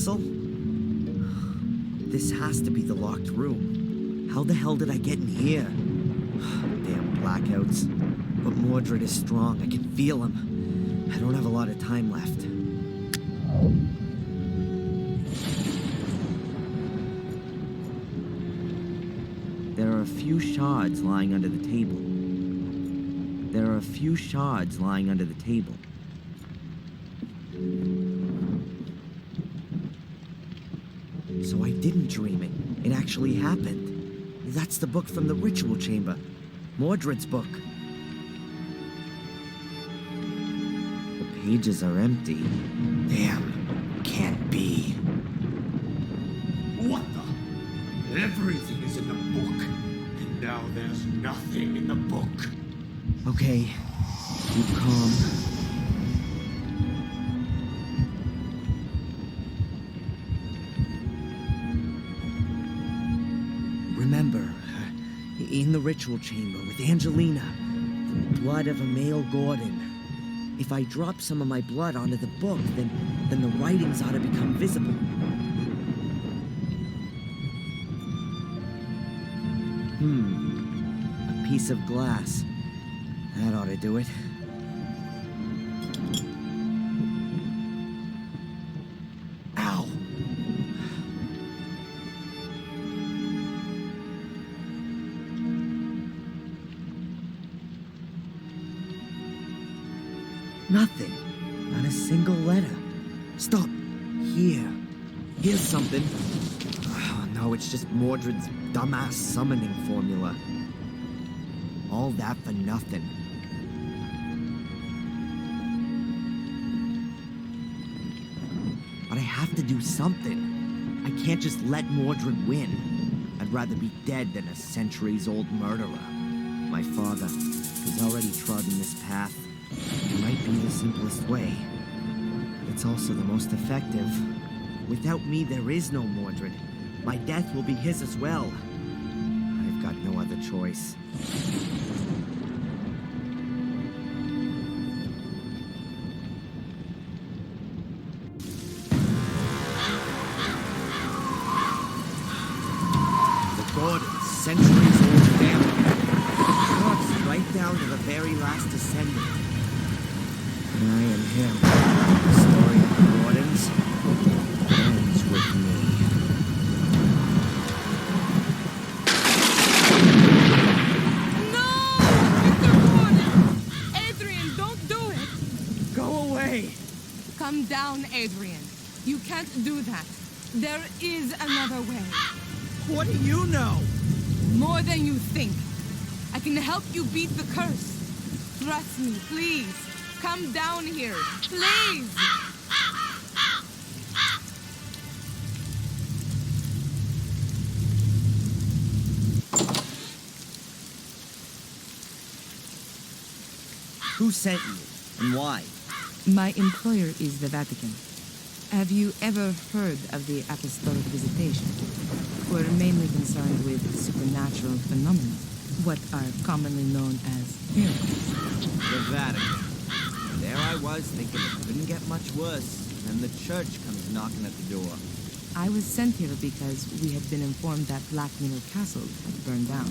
castle? This has to be the locked room. How the hell did I get in here? Damn blackouts. But Mordred is strong. I can feel him. I don't have a lot of time left. There are a few shards lying under the table. There are a few shards lying under the table. So I didn't dream it. It actually happened. That's the book from the ritual chamber. Mordred's book. The pages are empty. Damn. Can't be. What the? Everything is in the book. And now there's nothing in the book. Okay. Keep calm. Remember, in the ritual chamber with Angelina, the blood of a male Gordon. If I drop some of my blood onto the book, then the writings ought to become visible. A piece of glass. That ought to do it. Ow! Nothing. Not a single letter. Stop. Here. Here's something. Oh, no, it's just Mordred's dumbass summoning formula. All that for nothing. But I have to do something. I can't just let Mordred win. I'd rather be dead than a centuries-old murderer. My father, who's already trodden this path, it might be the simplest way, but it's also the most effective. Without me, there is no Mordred. My death will be his as well. I've got no other choice. The Gordons, centuries-old family. Talks right down to the very last descendant. And I am him. The story of the Gordons ends with me. No! Mr. Gordon! Adrian, don't do it! Go away! Come down, Adrian. You can't do that. There is another way. What do you know? More than you think. I can help you beat the curse. Trust me, please. Come down here, please! Who sent you, and why? My employer is the Vatican. Have you ever heard of the apostolic visitation? We're mainly concerned with supernatural phenomena, what are commonly known as miracles. The Vatican. There I was, thinking it couldn't get much worse, and the church comes knocking at the door. I was sent here because we had been informed that Black Mirror Castle had burned down.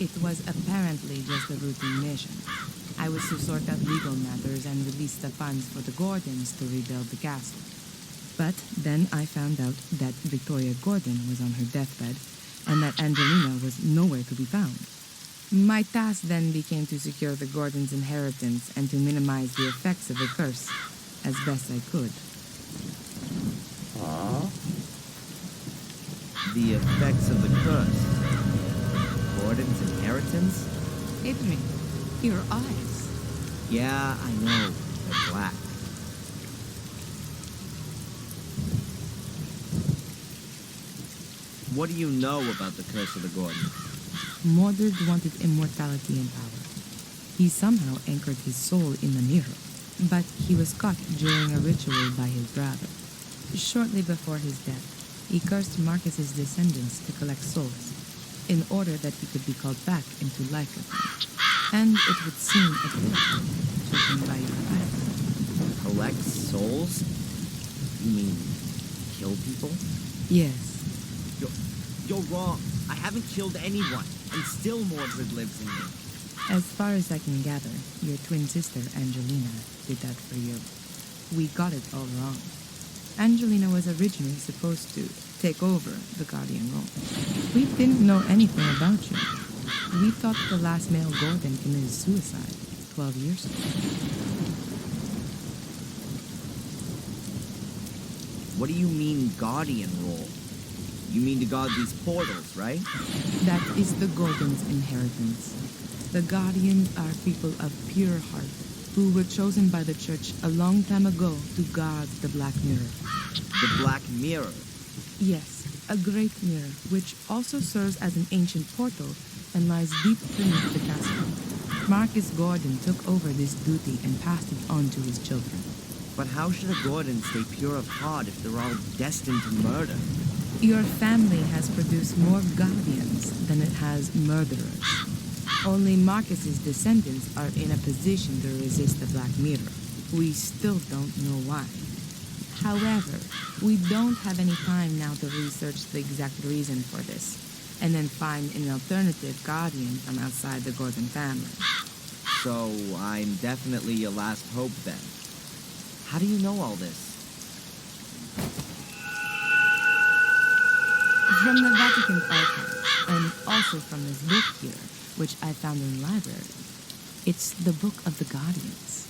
It was apparently just a routine mission. I was to sort out legal matters and release the funds for the Gordons to rebuild the castle. But then I found out that Victoria Gordon was on her deathbed, and that Angelina was nowhere to be found. My task then became to secure the Gordons' inheritance and to minimize the effects of the curse as best I could. The effects of the curse? Gordon's inheritance? Adrian, your eyes. Yeah, I know. They're black. What do you know about the curse of the Gordons? Mordred wanted immortality and power. He somehow anchored his soul in the mirror, but he was caught during a ritual by his brother. Shortly before his death, he cursed Marcus's descendants to collect souls, in order that he could be called back into life again. And it would seem a gift, judging by your eyes. Collect souls? You mean kill people? Yes. You're wrong. I haven't killed anyone, and still Mordred lives in me. As far as I can gather, your twin sister, Angelina, did that for you. We got it all wrong. Angelina was originally supposed to take over the Guardian role. We didn't know anything about you. We thought the last male Gordon committed suicide 12 years ago. What do you mean, Guardian role? You mean to guard these portals, right? That is the Gordon's inheritance. The Guardians are people of pure heart who were chosen by the Church a long time ago to guard the Black Mirror. The Black Mirror? Yes, a great mirror, which also serves as an ancient portal and lies deep beneath the castle. Marcus Gordon took over this duty and passed it on to his children. But how should a Gordon stay pure of heart if they're all destined to murder? Your family has produced more Guardians than it has murderers. Only Marcus's descendants are in a position to resist the Black Mirror. We still don't know why. However, we don't have any time now to research the exact reason for this, and then find an alternative Guardian from outside the Gordon family. So, I'm definitely your last hope then. How do you know all this? From the Vatican archives, and also from this book here, which I found in the library. It's the Book of the Guardians.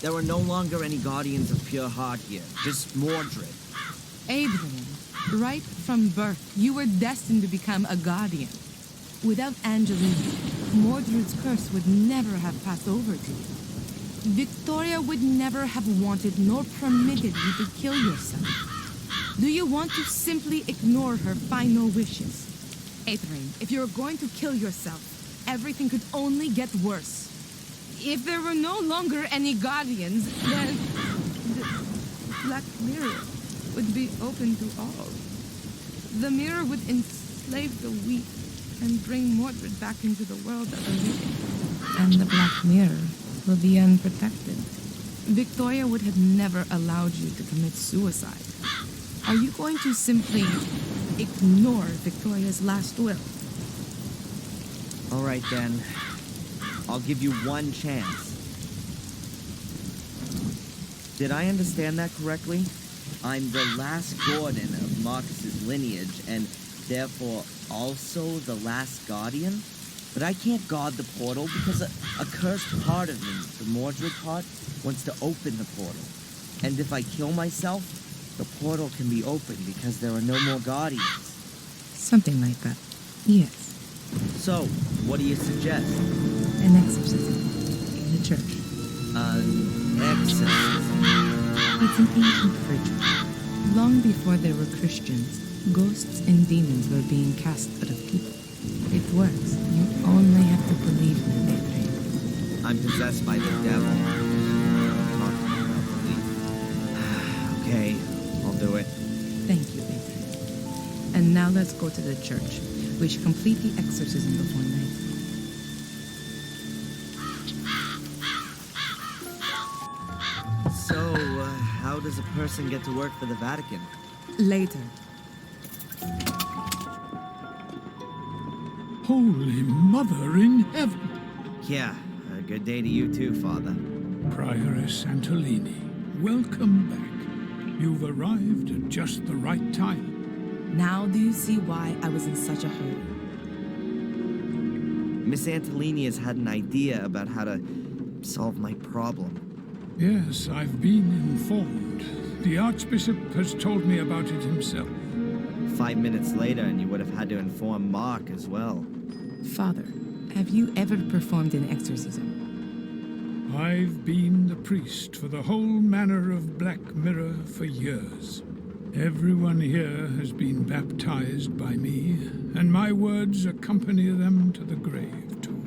There are no longer any Guardians of pure heart here, just Mordred. Adrian, right from birth, you were destined to become a Guardian. Without Angelina, Mordred's curse would never have passed over to you. Victoria would never have wanted nor permitted you to kill yourself. Do you want to simply ignore her final wishes? Adrian, if you're going to kill yourself, everything could only get worse. If there were no longer any Guardians, then the Black Mirror would be open to all. The mirror would enslave the weak and bring Mordred back into the world of the living. And the Black Mirror will be unprotected. Victoria would have never allowed you to commit suicide. Are you going to simply ignore Victoria's last will? All right then. I'll give you one chance. Did I understand that correctly? I'm the last Gordon of Marcus's lineage, and therefore also the last Guardian? But I can't guard the portal because a cursed part of me, the Mordred part, wants to open the portal. And if I kill myself, the portal can be opened because there are no more Guardians. Something like that. Yes. So, what do you suggest? An exorcism. In the church. An exorcism? It's an ancient ritual. Long before there were Christians, ghosts and demons were being cast out of people. It works. You only have to believe in it, Adrian. I'm possessed by the devil. Okay, I'll do it. Thank you, Adrian. And now let's go to the church. We should complete the exorcism before night. So, how does a person get to work for the Vatican? Later. Holy Mother in Heaven! Yeah, a good day to you too, Father. Prioress Antolini, welcome back. You've arrived at just the right time. Now do you see why I was in such a hurry? Miss Antolini has had an idea about how to solve my problem. Yes, I've been informed. The Archbishop has told me about it himself. 5 minutes later, and you would have had to inform Mark as well. Father, have you ever performed an exorcism? I've been the priest for the whole manor of Black Mirror for years. Everyone here has been baptized by me, and my words accompany them to the grave, too.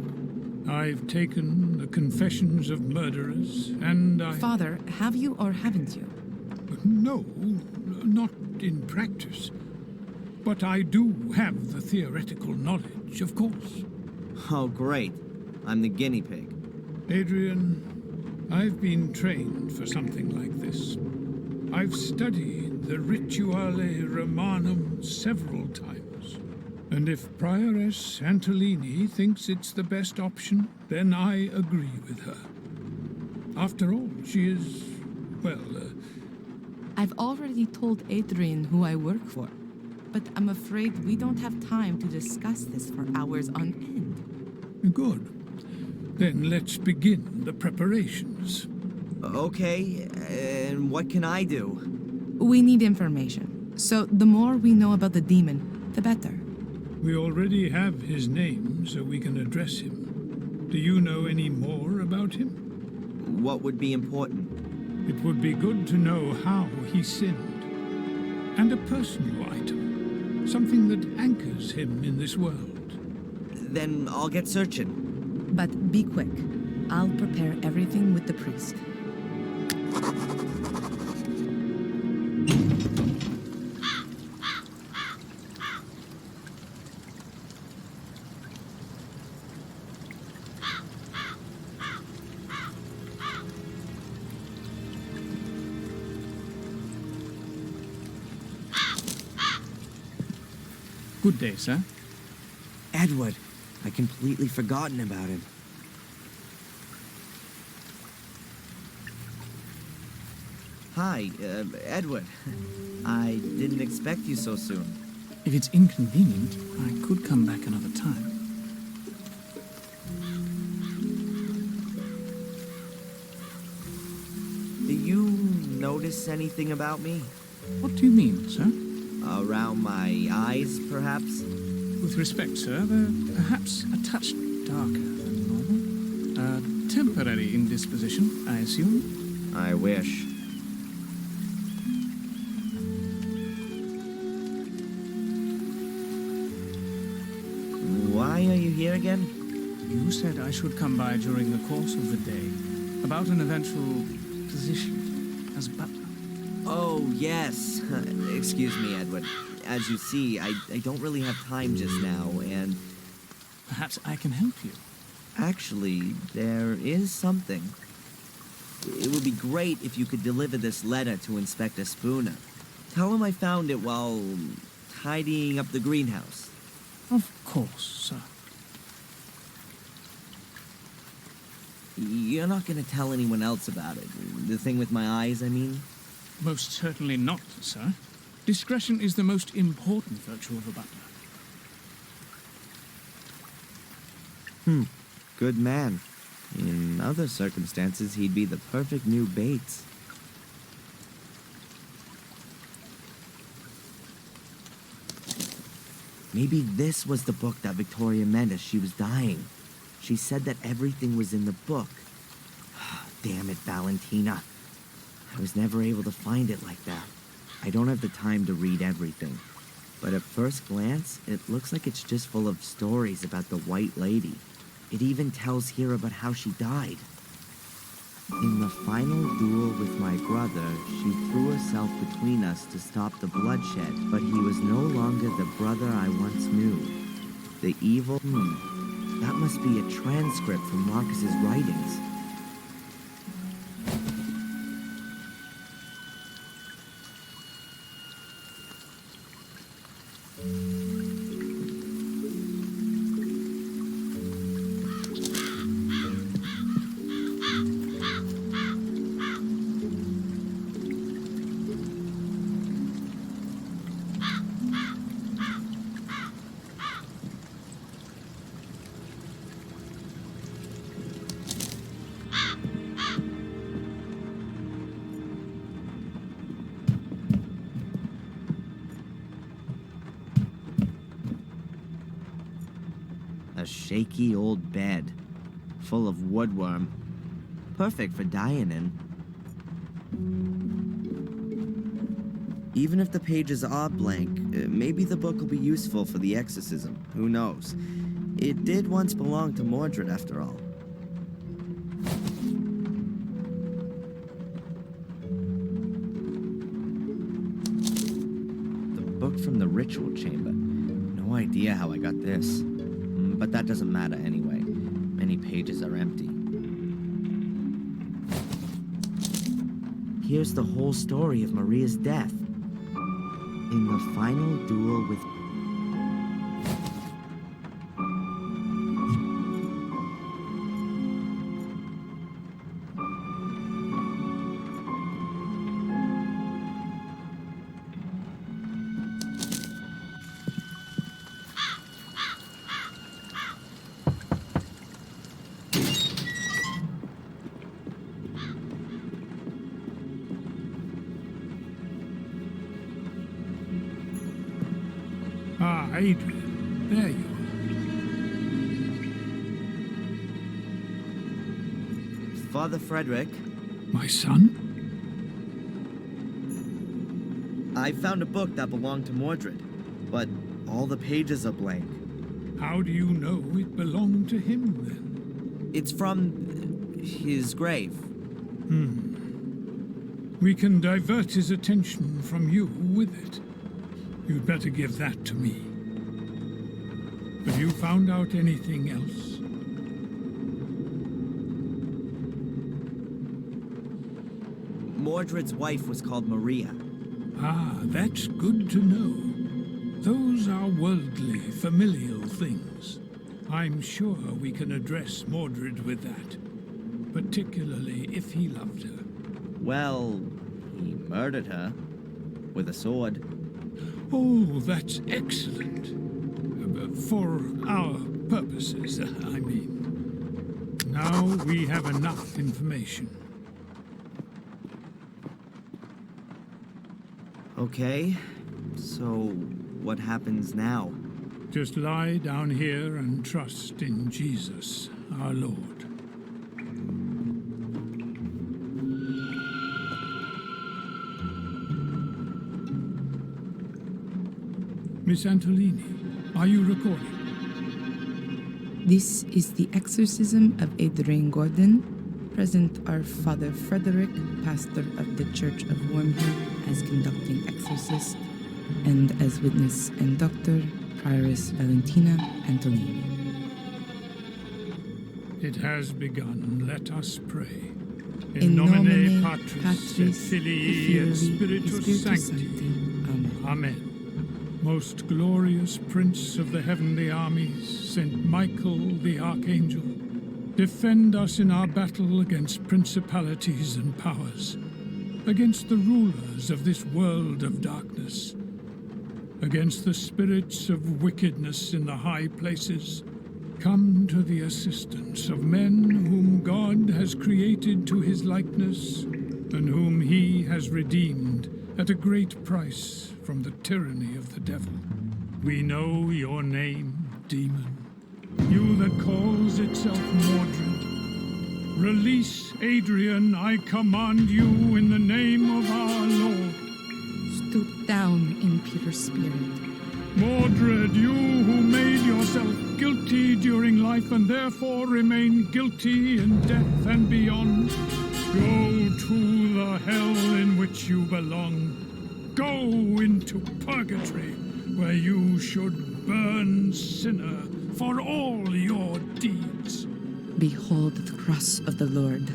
I've taken the confessions of murderers, and Father, have you or haven't you? No, not in practice. But I do have the theoretical knowledge, of course. Oh, great. I'm the guinea pig. Adrian, I've been trained for something like this. I've studied the Rituale Romanum several times, and if Prioress Antolini thinks it's the best option, then I agree with her. After all, she is, well, I've already told Adrian who I work for, but I'm afraid we don't have time to discuss this for hours on end. Good. Then let's begin the preparations. Okay, and what can I do? We need information, so the more we know about the demon, the better. We already have his name, so we can address him. Do you know any more about him? What would be important? It would be good to know how he sinned. And a personal item. Something that anchors him in this world. Then I'll get searching. But be quick. I'll prepare everything with the priest. Good day, sir. Edward, I'd completely forgotten about him. Hi, Edward. I didn't expect you so soon. If it's inconvenient, I could come back another time. Do you notice anything about me? What do you mean, sir? Around my eyes, perhaps? With respect, sir, they're perhaps a touch darker than normal. A temporary indisposition, I assume. I wish. Why are you here again? You said I should come by during the course of the day, about an eventual position as butler. Oh, yes. Excuse me, Edward. As you see, I don't really have time just now, and... Perhaps I can help you. Actually, there is something. It would be great if you could deliver this letter to Inspector Spooner. Tell him I found it while tidying up the greenhouse. Of course, sir. You're not going to tell anyone else about it. The thing with my eyes, I mean? Most certainly not, sir. Discretion is the most important virtue of a butler. Good man. In other circumstances, he'd be the perfect new Bates. Maybe this was the book that Victoria meant as she was dying. She said that everything was in the book. Damn it, Valentina. I was never able to find it like that. I don't have the time to read everything. But at first glance, it looks like it's just full of stories about the White Lady. It even tells here about how she died. In the final duel with my brother, she threw herself between us to stop the bloodshed, but he was no longer the brother I once knew. The evil... That must be a transcript from Marcus's writings. A shaky old bed, full of woodworm. Perfect for dying in. Even if the pages are blank, maybe the book will be useful for the exorcism. Who knows? It did once belong to Mordred, after all. The book from the ritual chamber. No idea how I got this. But that doesn't matter anyway. Many pages are empty. Here's the whole story of Maria's death. In the final duel with... Ah, Adrian. There you are. Father Frederick, My son? I found a book that belonged to Mordred, but all the pages are blank. How do you know it belonged to him, then? It's from his grave. We can divert his attention from you with it. You'd better give that to me. Have you found out anything else? Mordred's wife was called Maria. Ah, that's good to know. Those are worldly, familial things. I'm sure we can address Mordred with that, particularly if he loved her. Well, he murdered her with a sword. Oh, that's excellent. For our purposes, I mean. Now we have enough information. Okay, so what happens now? Just lie down here and trust in Jesus, our Lord. Miss Antolini, are you recording? This is the exorcism of Darrен Gordon. Present are Father Frederick, pastor of the Church of Wormhill, as conducting exorcist, and as witness and doctor, Prioress Valentina Antolini. It has begun. Let us pray. In nomine Patris, Patris, et Filii, et Spiritus Sancti. Amen. Amen. Most glorious Prince of the heavenly armies, Saint Michael the Archangel, defend us in our battle against principalities and powers, against the rulers of this world of darkness, against the spirits of wickedness in the high places. Come to the assistance of men whom God has created to his likeness, and whom he has redeemed at a great price from the tyranny of the devil. We know your name, demon, you that calls itself Mordred. Release Adrian, I command you in the name of our Lord. Stoop down, impure spirit. Mordred, you who made yourself guilty during life and therefore remain guilty in death and beyond, go to the hell in which you belong. Go into purgatory, where you should burn sinner for all your deeds. Behold the cross of the Lord.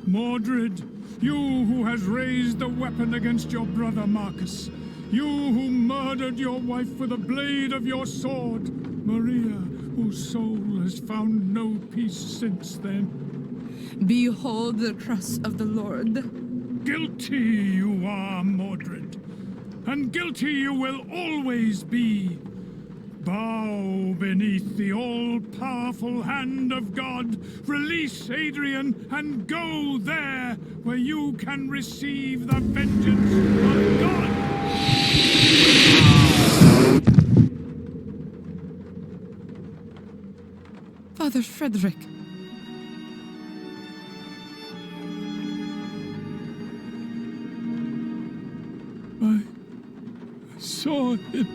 Mordred, you who has raised the weapon against your brother Marcus, you who murdered your wife with a blade of your sword, Maria, whose soul has found no peace since then. Behold the cross of the Lord. Guilty you are, Mordred, and guilty you will always be. Bow beneath the all-powerful hand of God. Release Adrian and go there where you can receive the vengeance of God. Father Frederick. I saw it.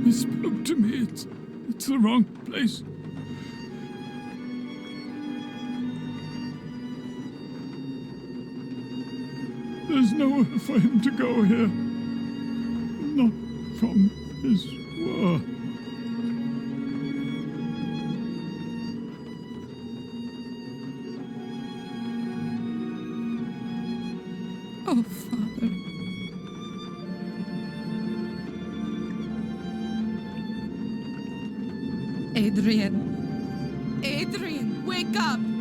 He spoke to me. It's the wrong place. There's nowhere for him to go here. Not from his world. Adrian! Adrian, wake up!